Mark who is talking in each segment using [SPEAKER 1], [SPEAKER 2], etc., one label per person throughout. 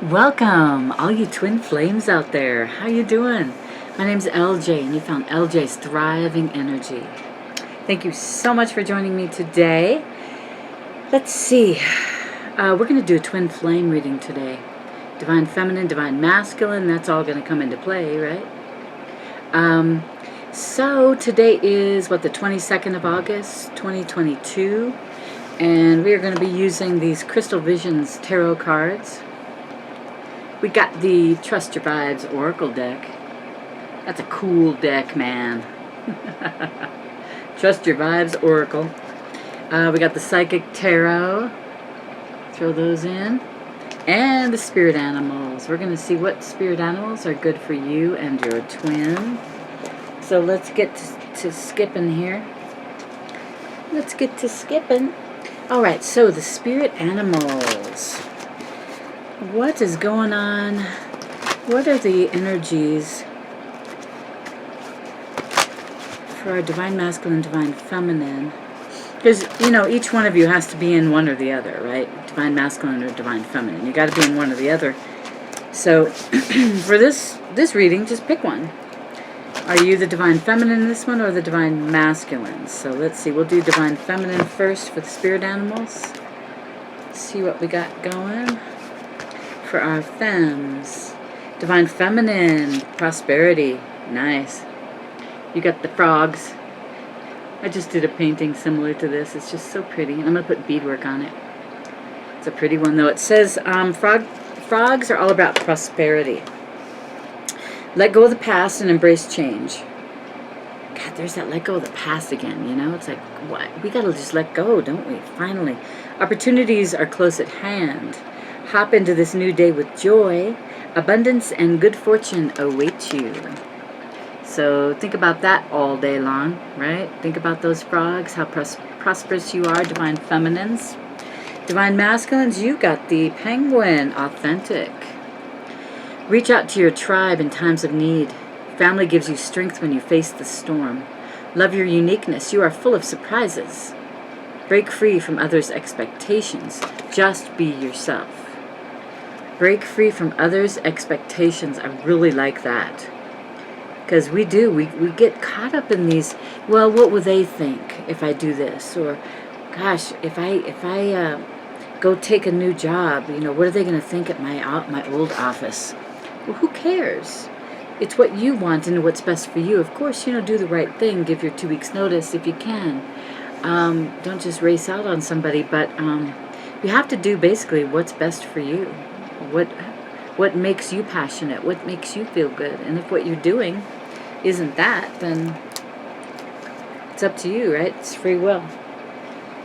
[SPEAKER 1] Welcome, all you twin flames out there. How you doing? My name's LJ, and you found LJ's Thriving Energy. Thank you so much for joining me today. Let's see. We're going to do a twin flame reading today. Divine Feminine, Divine Masculine, that's all going to come into play, right? So today is, the 22nd of August, 2022. And we are going to be using these Crystal Visions Tarot cards. We got the Trust Your Vibes Oracle deck. That's a cool deck, man. Trust Your Vibes Oracle. We got the Psychic Tarot. Throw those in. And the Spirit Animals. We're going to see what Spirit Animals are good for you and your twin. So let's get to skipping here. Let's get to skipping. Alright, so the Spirit Animals. What is going on? What are the energies for our Divine Masculine, Divine Feminine? Because, each one of you has to be in one or the other, right? Divine Masculine or Divine Feminine. You got to be in one or the other. So, for this reading, just pick one. Are you the Divine Feminine in this one or the Divine Masculine? So, let's see. We'll do Divine Feminine first for the Spirit Animals. See what we got going. For our femmes, Divine Feminine, Prosperity, nice. You got the frogs. I just did a painting similar to this. It's just so pretty. And I'm going to put beadwork on it. It's a pretty one, though. It says frogs are all about prosperity. Let go of the past and embrace change. God, there's that let go of the past again, It's like, what? We got to just let go, don't we? Finally. Opportunities are close at hand. Hop into this new day with joy. Abundance and good fortune await you. So think about that all day long, right? Think about those frogs, how prosperous you are, Divine Feminines. Divine Masculines, you got the penguin, authentic. Reach out to your tribe in times of need. Family gives you strength when you face the storm. Love your uniqueness. You are full of surprises. Break free from others' expectations. Just be yourself. Break free from others' expectations. I really like that. Because we get caught up in these, well, what will they think if I do this? Or, gosh, if I go take a new job, what are they going to think at my old office? Well, who cares? It's what you want and what's best for you. Of course, do the right thing. Give your 2 weeks notice if you can. Don't just race out on somebody, but you have to do basically what's best for you. What makes you passionate? What makes you feel good? And if what you're doing isn't that, then it's up to you, right? It's free will.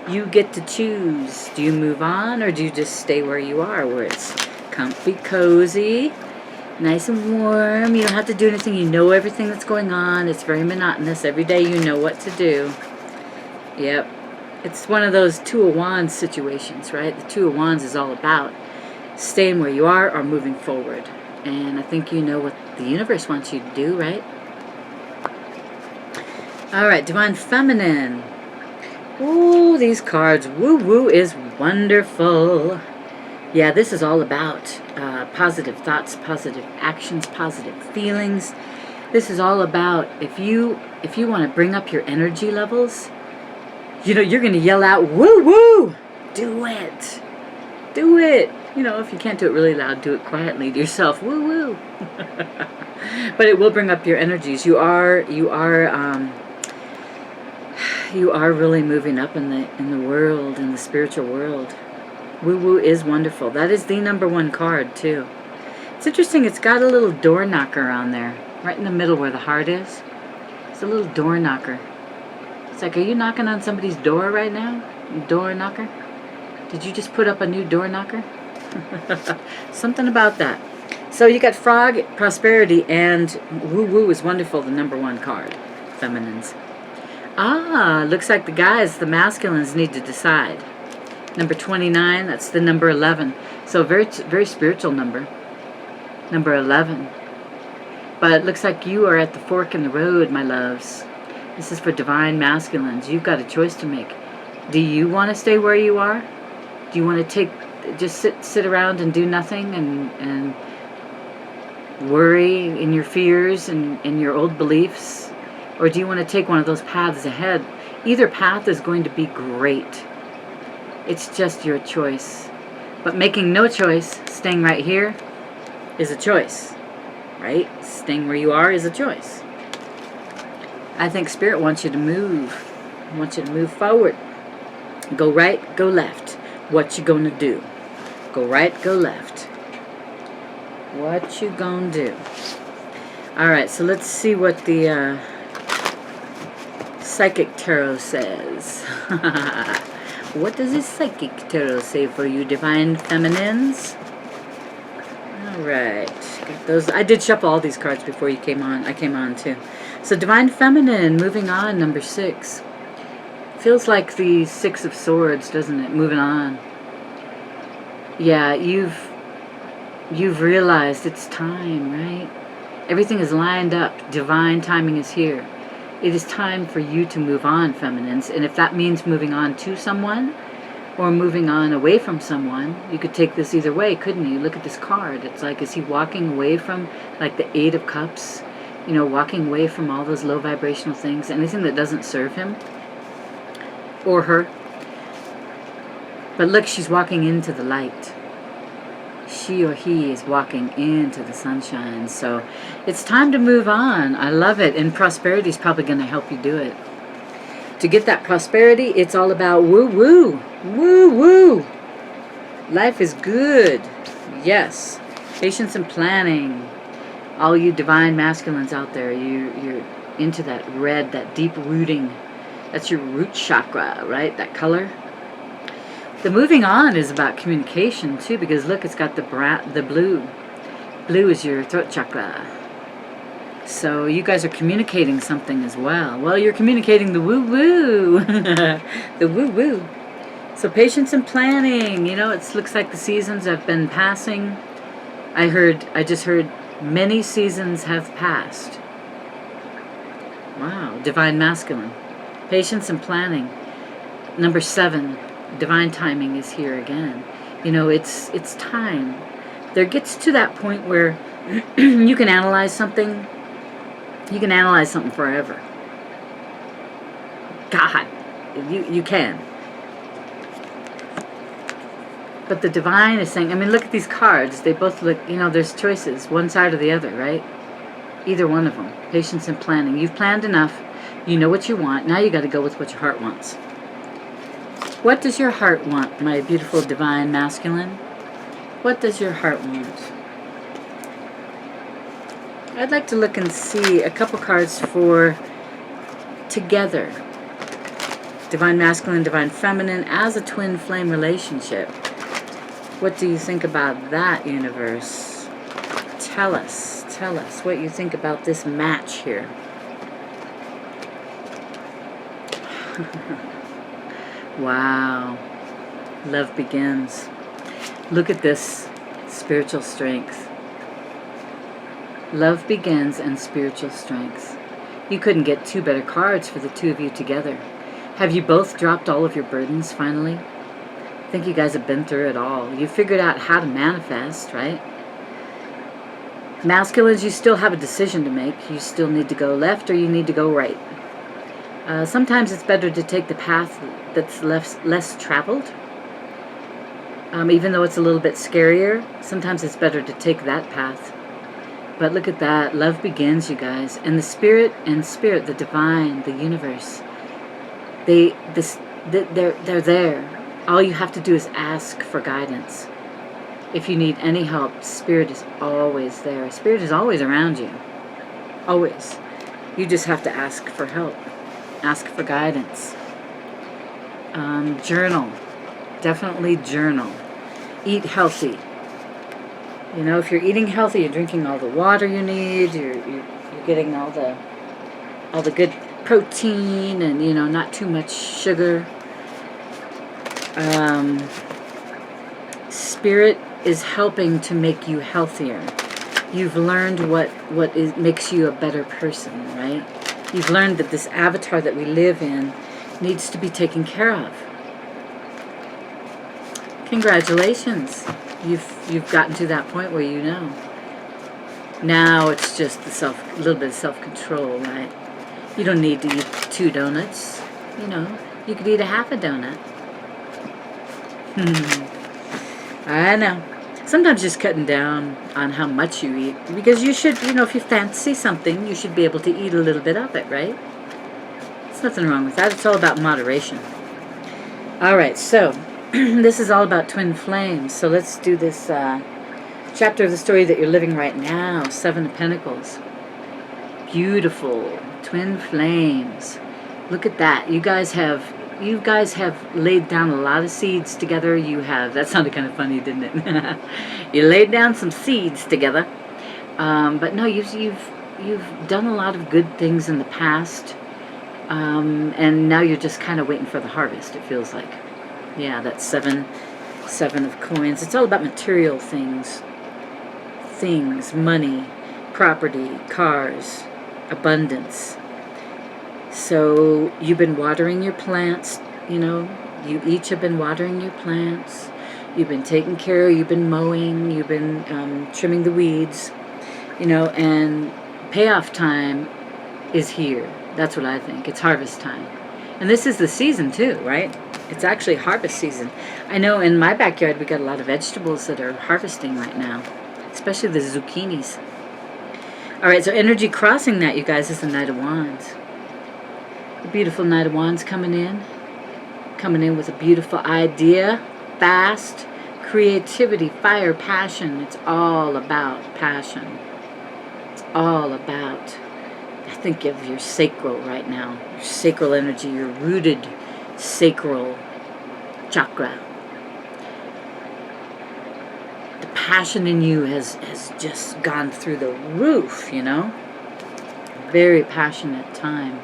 [SPEAKER 1] You get to choose. Do you move on or do you just stay where you are, where it's comfy, cozy, nice and warm? You don't have to do anything. You know everything that's going on. It's very monotonous. Every day you know what to do. Yep. It's one of those Two of Wands situations, right? The Two of Wands is all about staying where you are or moving forward. And I think you know what the universe wants you to do, right? Alright, Divine Feminine. Ooh, these cards. Woo-woo is wonderful. Yeah, this is all about positive thoughts, positive actions, positive feelings. This is all about if you want to bring up your energy levels, you're going to yell out, woo-woo! Do it! Do it! If you can't do it really loud, do it quietly to yourself. Woo woo. But it will bring up your energies. You are really moving up in the world, in the spiritual world. Woo woo is wonderful. That is the number one card too. It's interesting. It's got a little door knocker on there, right in the middle where the heart is. It's a little door knocker. It's like, are you knocking on somebody's door right now? Door knocker? Did you just put up a new door knocker? Something about that. So you got frog, prosperity, and woo-woo is wonderful, the number one card. Feminines. Looks like the masculines need to decide. Number 29, that's the number 11. So very, very spiritual number. Number 11. But it looks like you are at the fork in the road, my loves. This is for Divine Masculines. You've got a choice to make. Do you want to stay where you are? Do you want to take just sit around and do nothing and worry in your fears and in your old beliefs? Or do you want to take one of those paths ahead? Either path is going to be great. It's just your choice. But making no choice, staying right here, is a choice, right? Staying where you are is a choice. I think Spirit wants you to move. Wants you to move forward. Go right, go left. What you gonna do? Go right, go left. What you gonna do? Alright, so let's see what the Psychic Tarot says. What does this Psychic Tarot say for you, Divine Feminines? Alright. Got those. I did shuffle all these cards before you came on. I came on too. So Divine Feminine, moving on, number 6. Feels like the 6 of Swords, doesn't it? Moving on. Yeah, you've realized it's time, right? Everything is lined up. Divine timing is here. It is time for you to move on, feminines. And if that means moving on to someone or moving on away from someone, you could take this either way, couldn't you? Look at this card. It's like, is he walking away from, like the 8 of Cups? You know, walking away from all those low vibrational things, anything that doesn't serve him or her. But look, she's walking into the light. She or he is walking into the sunshine. So it's time to move on. I love it. And prosperity is probably going to help you do it. To get that prosperity, it's all about woo-woo. Woo-woo. Life is good. Yes. Patience and planning. All you divine masculines out there, you're into that red, that deep rooting. That's your root chakra, right? That color. The moving on is about communication too, because look, it's got the blue. Blue is your throat chakra. So you guys are communicating something as well. Well, you're communicating the woo-woo. The woo-woo. So patience and planning. You know, it looks like the seasons have been passing. I just heard many seasons have passed. Wow. Divine masculine. Patience and planning. Number 7. Divine timing is here again. You know, it's time. There gets to that point where you can analyze something. You can analyze something forever. God, you can. But the divine is saying, I mean, look at these cards. They both look, you know, there's choices, one side or the other, right? Either one of them. Patience and planning. You've planned enough. You know what you want. Now you got to go with what your heart wants. What does your heart want, my beautiful divine masculine? What does your heart want? I'd like to look and see a couple cards for together. Divine masculine, divine feminine as a twin flame relationship. What do you think about that, universe? Tell us what you think about this match here. Wow. Love begins. Look at this spiritual strength. Love begins and spiritual strength. You couldn't get 2 better cards for the 2 of you together. Have you both dropped all of your burdens finally? I think you guys have been through it all. You figured out how to manifest, right? Masculines, you still have a decision to make. You still need to go left or you need to go right. Sometimes it's better to take the path that's less traveled. Even though it's a little bit scarier, sometimes it's better to take that path. But look at that. Love begins, you guys. And the spirit, the divine, the universe, they're there. All you have to do is ask for guidance. If you need any help, Spirit is always there. Spirit is always around you. Always. You just have to ask for help. Ask for guidance. Journal. Definitely journal. Eat healthy. You know, if you're eating healthy, you're drinking all the water you need, you're getting all the good protein and, you know, not too much sugar. Spirit is helping to make you healthier. You've learned what makes you a better person, right? You've learned that this avatar that we live in needs to be taken care of. Congratulations. You've gotten to that point where you know. Now it's just a little bit of self-control, right? You don't need to eat 2 donuts. You know, you could eat a half a donut. I know. Sometimes just cutting down on how much you eat, because you should, if you fancy something, you should be able to eat a little bit of it, right? There's nothing wrong with that. It's all about moderation. All right, so this is all about twin flames. So let's do this chapter of the story that you're living right now, 7 of Pentacles. Beautiful twin flames. Look at that. You guys have laid down a lot of seeds together. That sounded kind of funny, didn't it? You laid down some seeds together. But no, you've done a lot of good things in the past. And now you're just kind of waiting for the harvest, it feels like. Yeah, that's 7 of coins. It's all about material things. Money, property, cars, abundance. So you've been watering your plants, you each have been watering your plants. You've been taking care, you've been mowing, you've been trimming the weeds, and payoff time is here. That's what I think. It's harvest time. And this is the season too, right? It's actually harvest season. I know in my backyard we got a lot of vegetables that are harvesting right now, especially the zucchinis. All right, so energy crossing that, you guys, is the Knight of Wands. The beautiful Knight of Wands coming in with a beautiful idea, fast, creativity, fire, passion. It's all about passion. It's all about, I think, of your sacral right now, your sacral energy, your rooted sacral chakra. The passion in you has just gone through the roof, Very passionate time.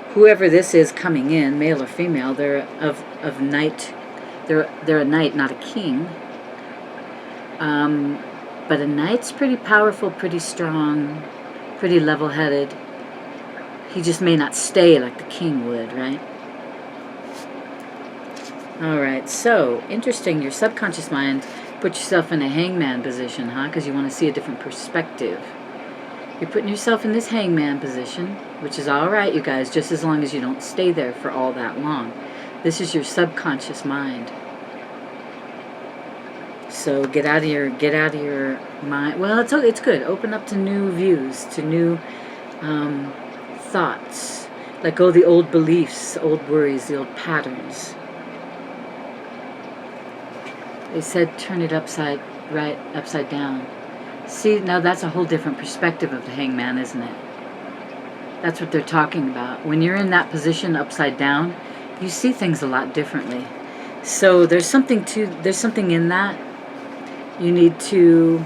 [SPEAKER 1] Whoever this is coming in, male or female, they're of knight. They're a knight, not a king. But a knight's pretty powerful, pretty strong, pretty level-headed. He just may not stay like the king would, right? All right, so interesting. Your subconscious mind put yourself in a hangman position, huh? Because you want to see a different perspective. You're putting yourself in this hangman position, which is all right, you guys, just as long as you don't stay there for all that long. This is your subconscious mind. So get out of your mind. Well, it's good. Open up to new views, to new thoughts. Let go of the old beliefs, old worries, the old patterns. They said turn it upside down. See, now that's a whole different perspective of the hangman, isn't it? That's what they're talking about. When you're in that position upside down, you see things a lot differently. So there's something in that. You need to,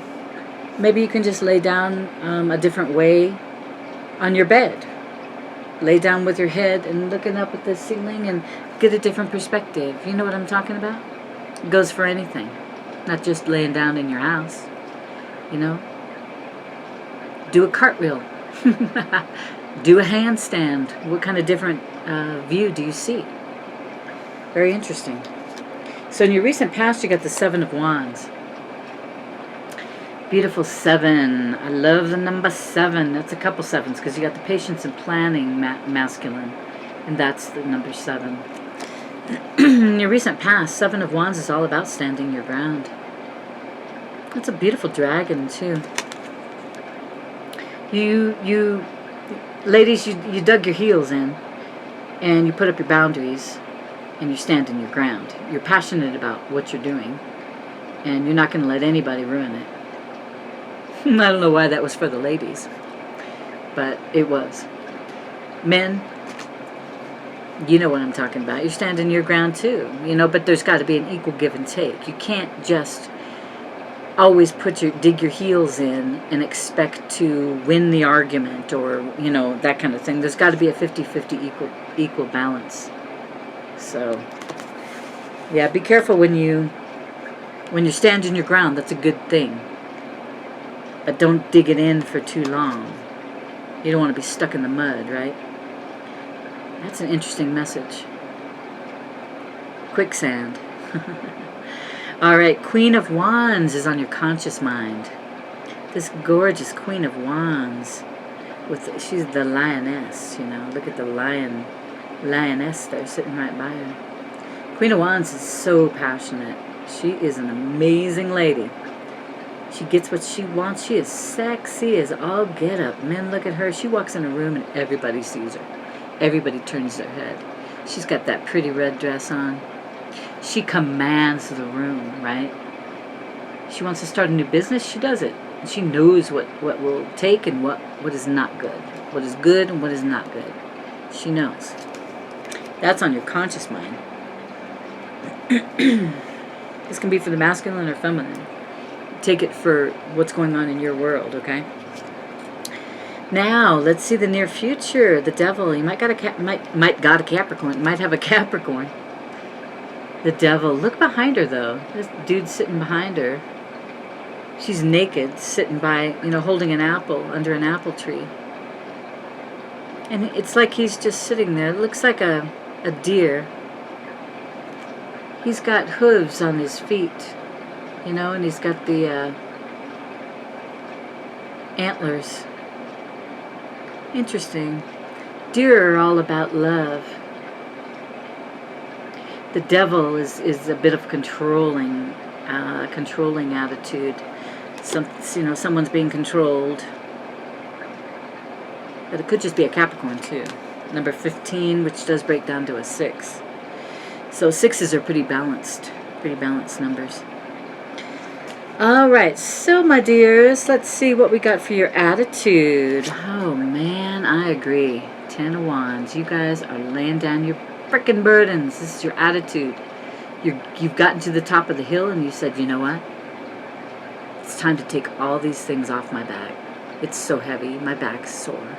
[SPEAKER 1] maybe you can just lay down a different way on your bed. Lay down with your head and looking up at the ceiling and get a different perspective. You know what I'm talking about? It goes for anything, not just laying down in your house. Do a cartwheel. Do a handstand. What kind of different view do you see? Very interesting. So in your recent past, you got the 7 of Wands. Beautiful 7. I love the number 7. That's a couple 7s because you got the patience and planning masculine. And that's the number 7. In your recent past, 7 of Wands is all about standing your ground. That's a beautiful dragon too. You ladies, you dug your heels in and you put up your boundaries and you're standing your ground. You're passionate about what you're doing and you're not going to let anybody ruin it. I don't know why that was for the ladies, but it was. Men, you know what I'm talking about. You're standing your ground too, but there's got to be an equal give and take. You can't just always dig your heels in and expect to win the argument or, that kind of thing. There's got to be a 50-50 equal balance. So, yeah, be careful when you're standing your ground. That's a good thing. But don't dig it in for too long. You don't want to be stuck in the mud, right? That's an interesting message. Quicksand. All right, Queen of Wands is on your conscious mind. This gorgeous Queen of Wands. She's the lioness, you know. Look at the lioness there sitting right by her. Queen of Wands is so passionate. She is an amazing lady. She gets what she wants. She is sexy as all get up. Men look at her. She walks in a room and everybody sees her. Everybody turns their head. She's got that pretty red dress on. She commands the room, right? She wants to start a new business. She does it. She knows what will take and what is not good. What is good and what is not good. She knows. That's on your conscious mind. This can be for the masculine or feminine. Take it for what's going on in your world, okay? Now, let's see the near future. The devil. You might got a Capricorn. Might have a Capricorn. The devil. Look behind her, though. This dude's sitting behind her. She's naked, sitting by, holding an apple under an apple tree. And it's like he's just sitting there. It looks like a deer. He's got hooves on his feet, and he's got the antlers. Interesting. Deer are all about love. The devil is a bit of controlling attitude. Someone's being controlled. But it could just be a Capricorn too. Number 15, which does break down to a 6. So 6s are pretty balanced numbers. All right, so my dears, let's see what we got for your attitude. Oh man, I agree. 10 of Wands. You guys are laying down your frickin' burdens. This is your attitude. You've gotten to the top of the hill and you said, you know what? It's time to take all these things off my back. It's so heavy. My back's sore.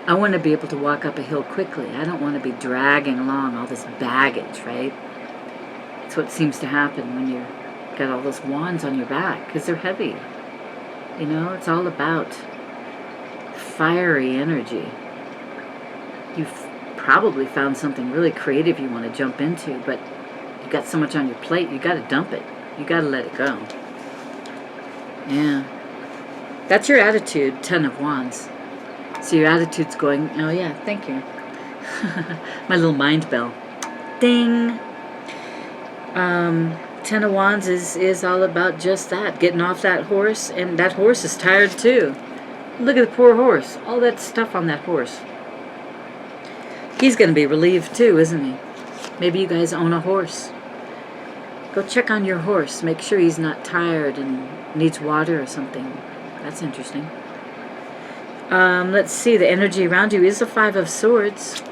[SPEAKER 1] I want to be able to walk up a hill quickly. I don't want to be dragging along all this baggage, right? It's what seems to happen when you got all those wands on your back, because they're heavy. It's all about fiery energy. You've probably found something really creative you want to jump into, but you got so much on your plate, you got to dump it. You got to let it go. Yeah. That's your attitude, 10 of Wands. So your attitude's going, oh yeah, thank you. My little mind bell. Ding. 10 of Wands is all about just that, getting off that horse, and that horse is tired too. Look at the poor horse, all that stuff on that horse. He's going to be relieved too, isn't he? Maybe you guys own a horse. Go check on your horse, make sure he's not tired and needs water or something. That's interesting. Let's see, the energy around you is a 5 of Swords.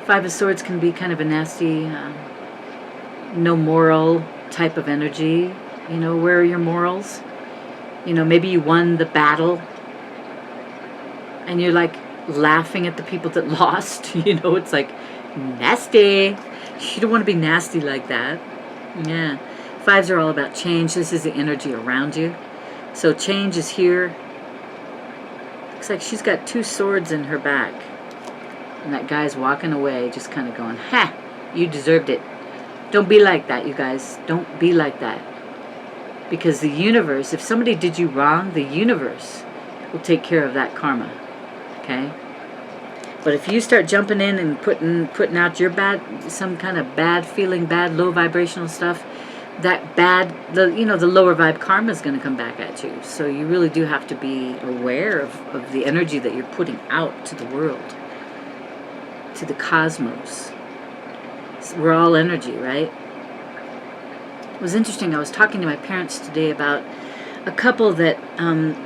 [SPEAKER 1] 5 of Swords can be kind of a nasty, no moral type of energy. Where are your morals? Maybe you won the battle and you're like laughing at the people that lost. It's like nasty. You don't want to be nasty like that. Yeah. 5s are all about change. This is the energy around you. So change is here. Looks like she's got 2 swords in her back. And that guy's walking away, just kind of going, ha, you deserved it. Don't be like that, you guys. Don't be like that. Because the universe, if somebody did you wrong, the universe will take care of that karma. Okay? But if you start jumping in and putting out your some kind of bad feeling, bad, low vibrational stuff, that the lower vibe karma is going to come back at you. So you really do have to be aware of the energy that you're putting out to the world, to the cosmos. We're all energy, right? It was interesting. I was talking to my parents today about a couple that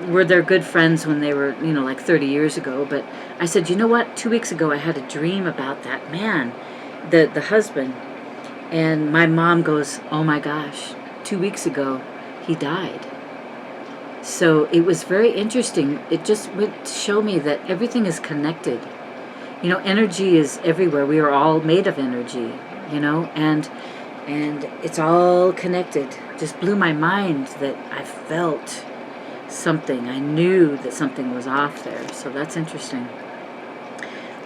[SPEAKER 1] were their good friends when they were, like 30 years ago. But I said, you know what? 2 weeks ago I had a dream about that man, the husband. And my mom goes, oh my gosh, 2 weeks ago he died. So it was very interesting. It just would show me that everything is connected. Energy is everywhere. We are all made of energy, and it's all connected. Just blew my mind that I felt something. I knew that something was off there. So that's interesting.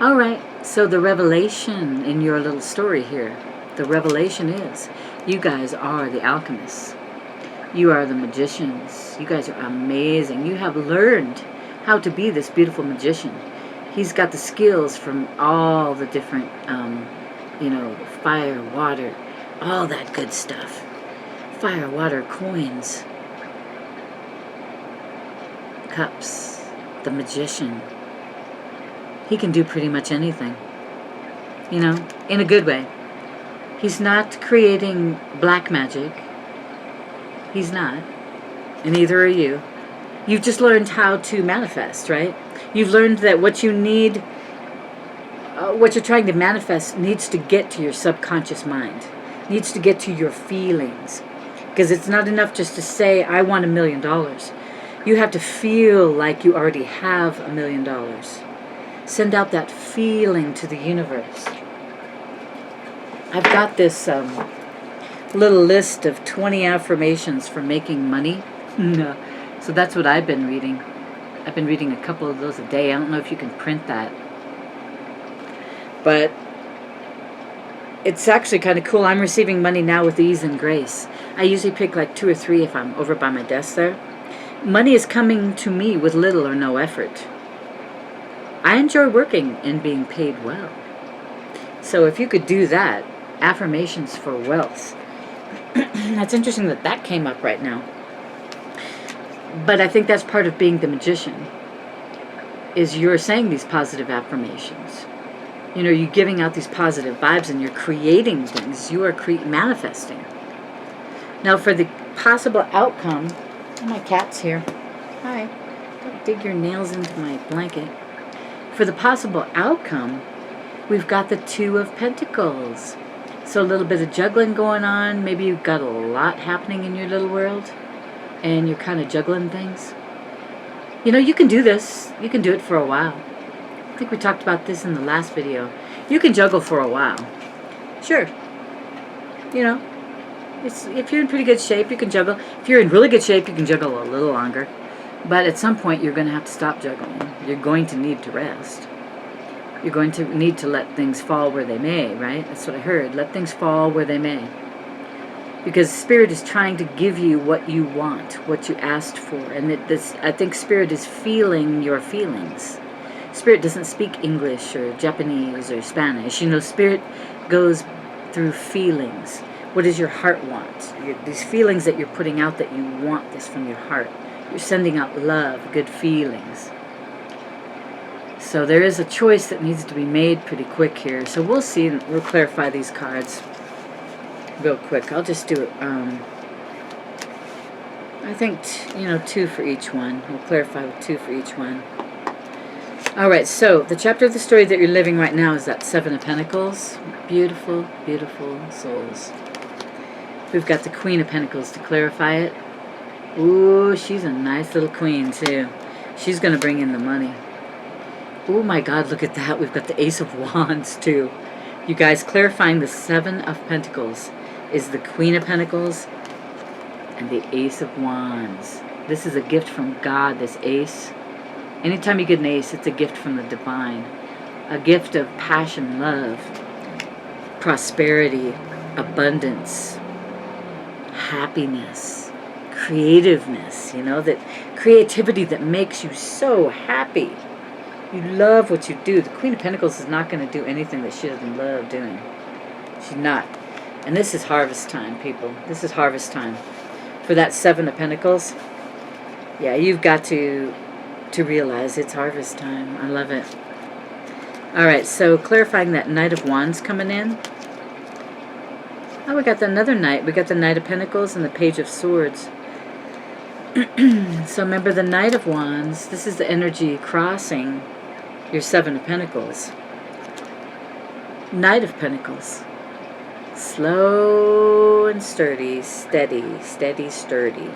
[SPEAKER 1] All right. So the revelation in your little story here, the revelation is You guys are the alchemists. You are the magicians. You guys are amazing. You have learned how to be this beautiful magician. He's got the skills from all the different, fire, water, all that good stuff. Fire, water, coins, cups, the magician. He can do pretty much anything, in a good way. He's not creating black magic. He's not. And neither are you. You've just learned how to manifest, right? You've learned that what you need, what you're trying to manifest needs to get to your subconscious mind, needs to get to your feelings. Because it's not enough just to say, I want $1 million. You have to feel like you already have $1 million. Send out that feeling to the universe. I've got this little list of 20 affirmations for making money. So that's what I've been reading. I've been reading a couple of those a day. I don't know if you can print that. But it's actually kind of cool. I'm receiving money now with ease and grace. I usually pick like 2 or 3 if I'm over by my desk there. Money is coming to me with little or no effort. I enjoy working and being paid well. So if you could do that, affirmations for wealth. That's interesting that came up right now. But I think that's part of being the magician, is you're saying these positive affirmations. You're giving out these positive vibes and you're creating things. You are manifesting. Now for the possible outcome, my cat's here. Hi. Don't dig your nails into my blanket. For the possible outcome, we've got the 2 of Pentacles. So a little bit of juggling going on. Maybe you've got a lot happening in your little world and you're kind of juggling things. You can do this. You can do it for a while. I think we talked about this in the last video. You can juggle for a while. Sure. If you're in pretty good shape, you can juggle. If you're in really good shape, you can juggle a little longer. But at some point, you're going to have to stop juggling. You're going to need to rest. You're going to need to let things fall where they may, right? That's what I heard. Let things fall where they may. Because Spirit is trying to give you what you want, what you asked for. And I think Spirit is feeling your feelings. Spirit doesn't speak English or Japanese or Spanish. Spirit goes through feelings. What does your heart want? These feelings that you're putting out, that you want this from your heart. You're sending out love, good feelings. So there is a choice that needs to be made pretty quick here. So we'll see. We'll clarify these cards real quick. I'll just do it. I think, 2 for each one. We'll clarify with 2 for each one. All right, so the chapter of the story that you're living right now is that 7 of Pentacles. Beautiful, beautiful souls. We've got the Queen of Pentacles to clarify it. Ooh, she's a nice little queen, too. She's going to bring in the money. Oh, my God, look at that. We've got the Ace of Wands, too. You guys, clarifying the 7 of Pentacles is the Queen of Pentacles and the Ace of Wands. This is a gift from God, this Ace. Anytime you get an Ace, it's a gift from the divine. A gift of passion, love, prosperity, abundance, happiness, creativeness, that creativity that makes you so happy. You love what you do. The Queen of Pentacles is not going to do anything that she doesn't love doing. She's not. And this is harvest time, people. This is harvest time. For that 7 of Pentacles, yeah, you've got to realize it's harvest time. I love it. All right, so clarifying that Knight of Wands coming in. Oh, we got another Knight. We got the Knight of Pentacles and the Page of Swords. So remember the Knight of Wands. This is the energy crossing your 7 of Pentacles. Knight of Pentacles. Slow and sturdy. Steady, steady, sturdy.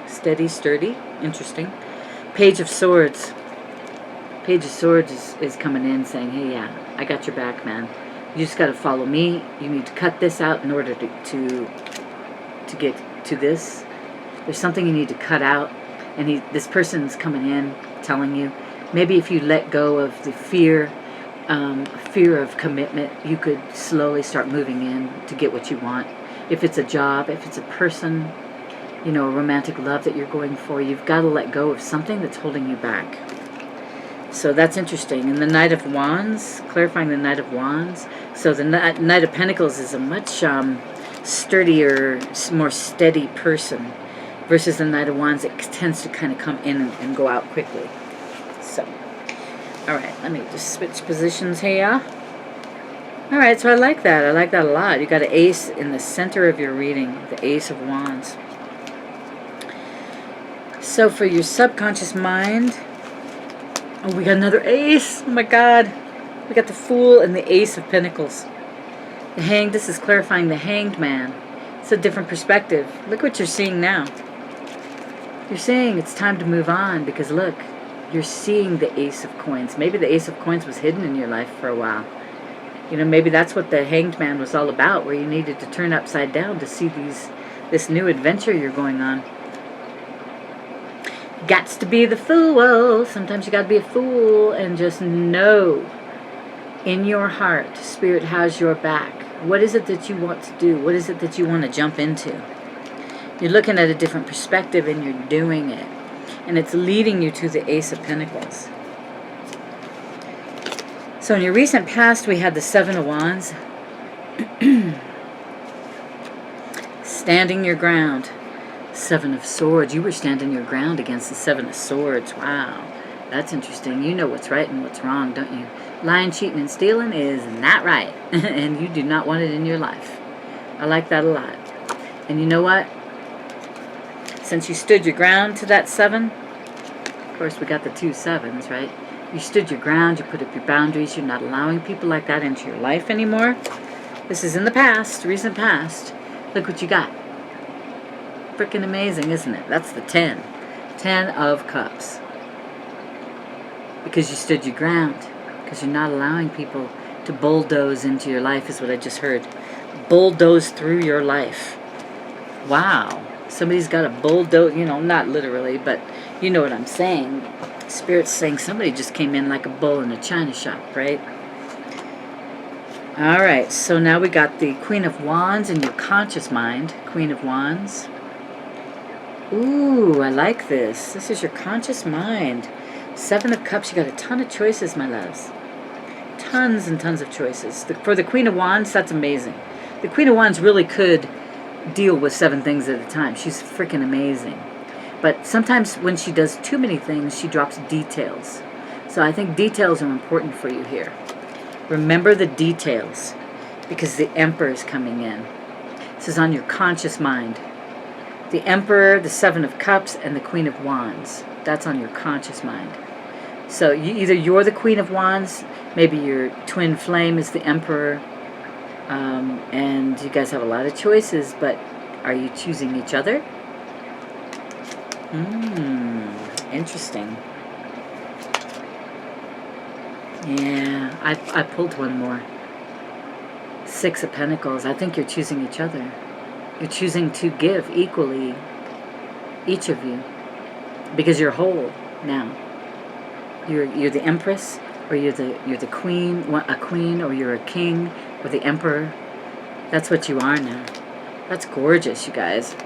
[SPEAKER 1] Steady, sturdy. Interesting. Page of Swords. Page of Swords is coming in saying, hey, yeah, I got your back, man. You just got to follow me. You need to cut this out in order to get to this. There's something you need to cut out. And this person's coming in telling you, maybe if you let go of the fear of commitment, you could slowly start moving in to get what you want. If it's a job, if it's a person, you know, a romantic love that you're going for, you've got to let go of something that's holding you back. So that's interesting. And the Knight of Wands, clarifying the Knight of Wands. So the Knight of Pentacles is a much sturdier, more steady person, versus the Knight of Wands, it tends to kind of come in and go out quickly. So, all right, let me just switch positions here. All right, so I like that. I like that a lot. You got an ace in the center of your reading, the Ace of Wands. So for your subconscious mind, oh, we got another ace. Oh my God. We got the Fool and the Ace of Pentacles. The Hanged, this is clarifying the Hanged Man. It's a different perspective. Look what you're seeing now. You're saying it's time to move on because look, you're seeing the Ace of Coins. Maybe the Ace of Coins was hidden in your life for a while. You know, maybe that's what the Hanged Man was all about, where you needed to turn upside down to see this new adventure you're going on. Gots to be the fool. Sometimes you got to be a fool and just know in your heart, Spirit has your back. What is it that you want to do? What is it that you want to jump into? You're looking at a different perspective and you're doing it. And it's leading you to the Ace of Pentacles. So in your recent past, we had the Seven of Wands. Standing your ground. Seven of Swords. You were standing your ground against the Seven of Swords. Wow. That's interesting. You know what's right and what's wrong, don't you? Lying, cheating, and stealing is not right. And you do not want it in your life. I like that a lot. And you know what? Since you stood your ground to that seven, of course we got the two sevens, right? You stood your ground, you put up your boundaries, you're not allowing people like that into your life anymore. This is in the past, recent past. Look what you got. Freaking amazing, isn't it? That's the 10. 10 of Cups. Because you stood your ground. Because you're not allowing people to bulldoze into your life, is what I just heard. Bulldoze through your life. Wow. Somebody's got a bulldoze, you know, not literally, but you know what I'm saying. Spirit's saying somebody just came in like a bull in a china shop, right? All right, so now we got the Queen of Wands in your conscious mind. Queen of Wands. Ooh, I like this. This is your conscious mind. Seven of Cups, you got a ton of choices, my loves. Tons and tons of choices. For the Queen of Wands, that's amazing. The Queen of Wands really could deal with 7 things at a time. She's freaking amazing. But sometimes when she does too many things, she drops details. So I think details are important for you here. Remember the details, because the Emperor is coming in. This is on your conscious mind. The Emperor, the Seven of Cups, and the Queen of Wands. That's on your conscious mind. So either you're the Queen of Wands, maybe your twin flame is the Emperor, and you guys have a lot of choices, but are you choosing each other? Interesting. Yeah, I pulled one more. Six of Pentacles. I think you're choosing each other. You're choosing to give equally, each of you, because you're whole now. You're the Empress, or you're the Queen, a Queen, or you're a King, or the Emperor. That's what you are now. That's gorgeous, you guys.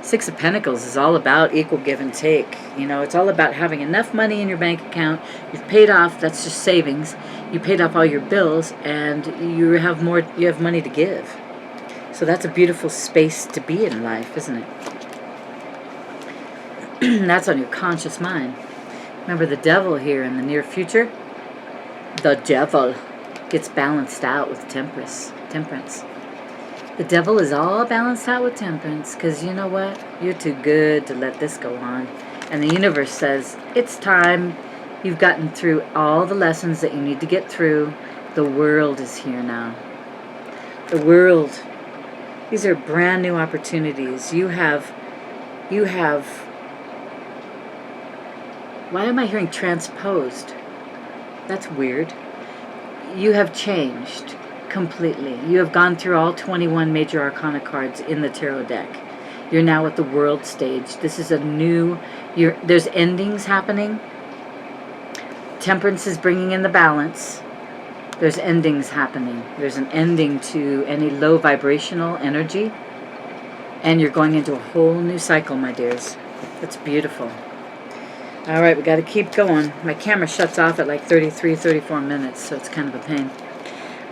[SPEAKER 1] Six of Pentacles is all about equal give and take. You know, it's all about having enough money in your bank account. You've paid off, that's just savings. You paid off all your bills, and you have money to give. So that's a beautiful space to be in life, isn't it? That's on your conscious mind. Remember the devil here in the near future? The devil gets balanced out with temperance. The devil is all balanced out with temperance, because you know what? You're too good to let this go on. And the universe says, it's time. You've gotten through all the lessons that you need to get through. The world is here now. The world. These are brand new opportunities. You have, why am I hearing transposed? That's weird. You have changed completely. You have gone through all 21 major arcana cards in the tarot deck. You're now at the world stage. This is a new, there's endings happening. Temperance is bringing in the balance. There's endings happening. There's an ending to any low vibrational energy. And you're going into a whole new cycle, my dears. That's beautiful. All right, we got to keep going. My camera shuts off at like 33, 34 minutes, so it's kind of a pain.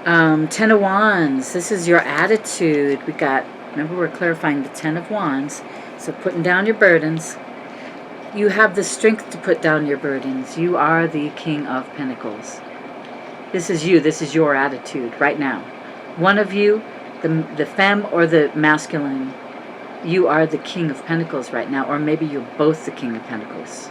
[SPEAKER 1] 10 of Wands. This is your attitude. We got, remember, we're clarifying the 10 of Wands. So putting down your burdens. You have the strength to put down your burdens. You are the King of Pentacles. This is you. This is your attitude right now. One of you, the femme or the masculine, you are the King of Pentacles right now. Or maybe you're both the King of Pentacles.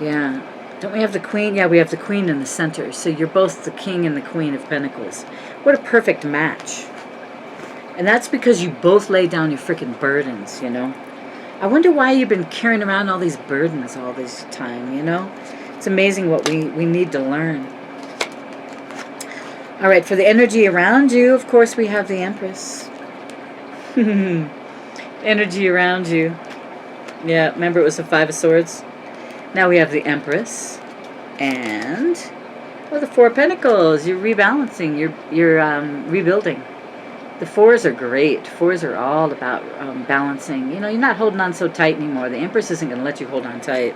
[SPEAKER 1] Yeah. Don't we have the Queen? Yeah, we have the Queen in the center. So you're both the King and the Queen of Pentacles. What a perfect match. And that's because you both lay down your freaking burdens, you know. I wonder why you've been carrying around all these burdens all this time, you know. It's amazing what we need to learn. All right, for the energy around you, of course, we have the Empress. Energy around you. Yeah, remember it was the Five of Swords? Now we have the Empress. And, well, the Four of Pentacles. You're rebalancing. You're rebuilding. The fours are great. Fours are all about balancing. You know, you're not holding on so tight anymore. The Empress isn't going to let you hold on tight.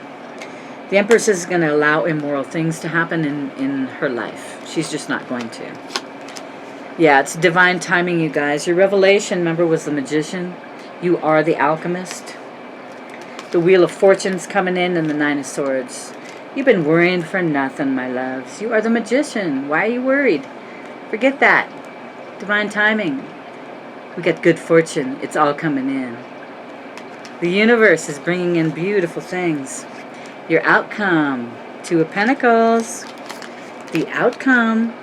[SPEAKER 1] The Empress is going to allow immoral things to happen in her life. She's just not going to. Yeah, it's divine timing, you guys. Your revelation, remember, was the Magician. You are the Alchemist. The Wheel of Fortune's coming in and the Nine of Swords. You've been worrying for nothing, my loves. You are the Magician. Why are you worried? Forget that. Divine timing. We got good fortune. It's all coming in. The universe is bringing in beautiful things. Your outcome. Two of Pentacles. The outcome.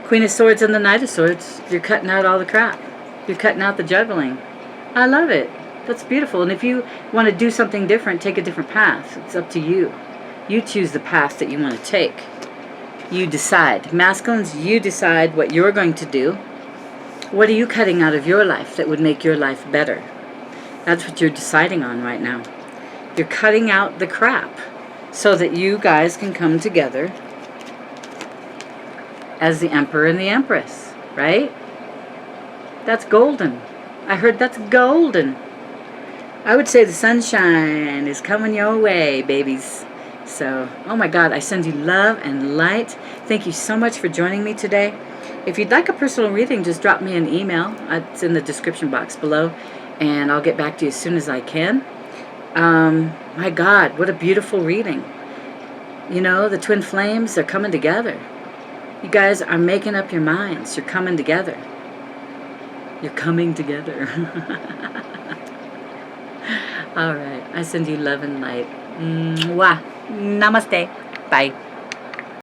[SPEAKER 1] Queen of Swords and the Knight of Swords. You're cutting out all the crap. You're cutting out the juggling. I love it. That's beautiful. And if you want to do something different, take a different path. It's up to you. You choose the path that you want to take. You decide. Masculines, you decide what you're going to do. What are you cutting out of your life that would make your life better? That's what you're deciding on right now. You're cutting out the crap so that you guys can come together as the Emperor and the Empress, right? That's golden. I heard that's golden. I would say the sunshine is coming your way, babies. So, oh my God, I send you love and light. Thank you so much for joining me today. If you'd like a personal reading, just drop me an email. It's in the description box below, and I'll get back to you as soon as I can. My God, what a beautiful reading. You know, the twin flames, they're coming together. You guys are making up your minds. You're coming together. You're coming together. All right. I send you love and light. Mwah. Namaste. Bye.